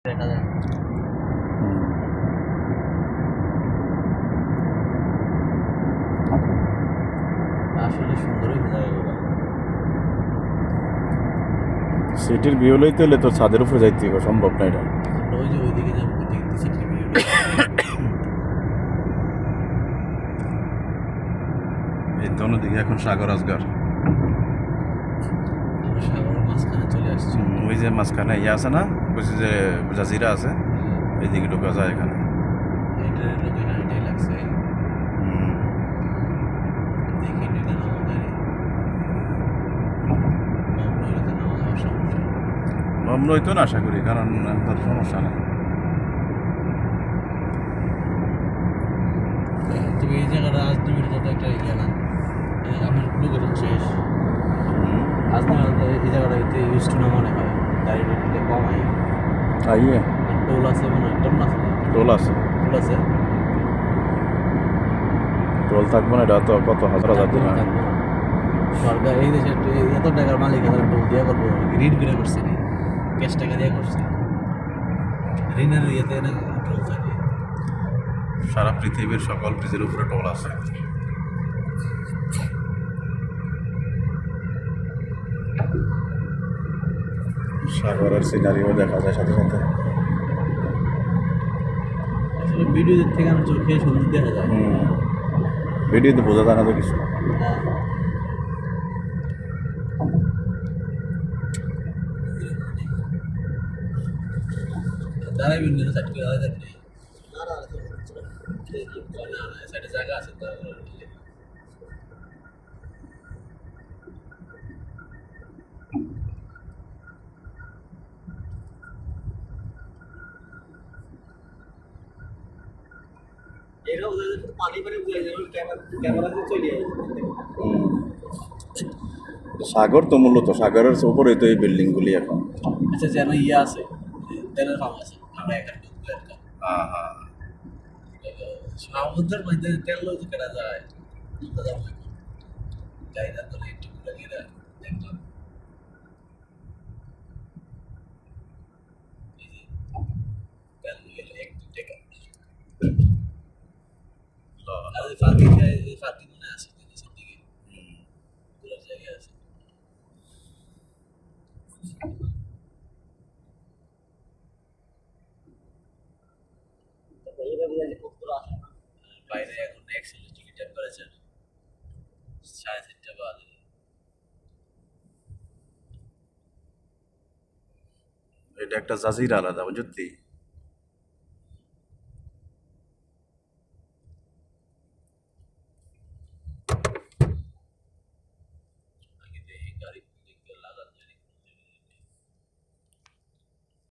দেখা যায় আসলে সুন্দরই জায়গাগুলো। সিটির ভিউ লইতে হলে তো ছাদের উপরে যাইতে হবে, সম্ভব না এটা। আমরা ওই যে ওইদিকে যাবো, ওইদিকে সিটি ভিউ এই তো অন্যদিকে এখন সাগর আজগার, আমরা সাগরের মাঝখানে চলে আসছি। ওই যে মাঝখানে ইয়ে আছে না, বলছি যে জাজিরা আছে, এইদিকে ঢোকা যায় এখানে। এটার লোকেশন এটাই লাগছে। দেখি এটা নামা যায় তো নামা যাওয়ার সমস্যা। নম্র হইতো না আশা করি, কারণ তার সমস্যা নেই। তুমি এই জায়গাটা আজমির তো একটা ইয়ে না, আমার লোকেশন শেষ। আজমির এই জায়গাটাতে ইউজ টু না মনে হয়, গাড়ি রেটটা কম হয়। আইয়ে টোল আছে মনে হয়, টোল আছে, টোল আছে, টোল আছে। টোল থাকবো না, এটা তো কত হাজার হাজার দিন সরকার এই দেশে এত টাকার মালিক এত টোল দিয়ে করবো, ঋণ করে করছে নি, ক্যাশ টাকা দিয়ে করছে, ঋণের ইয়েতে না টোল থাকে। সারা পৃথিবীর সকল ব্রিজের উপরে টোল আছে। সাগরের সিনারিও দেখা যায় সাথে সাথে। আসলে ভিডিও থেকে আমার চোখে সুন্দর দেখা যায়। ভিডিওতে বোঝা যায় না তো কিছু। দাঁড়াই বিন্দু সাইড করে দাঁড়াই থাকলে সাইডে জায়গা আছে তো। সাগর তো মূলত সাগরের উপরেই তো এই বিল্ডিং গুলি এখন। আচ্ছা যেন ইয়ে আছে, তেলের ফার্ম আছে, আমরা এখানে ঢুকবো একটা হ্যাঁ হ্যাঁ, সমুদ্রের মধ্যে তেল লইতে কেনা যায়, ঢুকতে যাবো এখন। যাই না তোর একটু ঘুরে গিয়ে দেখলাম এই যে তেল গেলে 1-2 টাকা। আর ওই ফাঁকি খায়, এই ফাঁকি মনে আছে নিচের দিকে ঘোরার জায়গা আছে। বাইরে এখন 41 ডিগ্রি টেম্পারেচার, 3:30 বাজে। এটা একটা জাজিরা আলাদা, বুঝলি?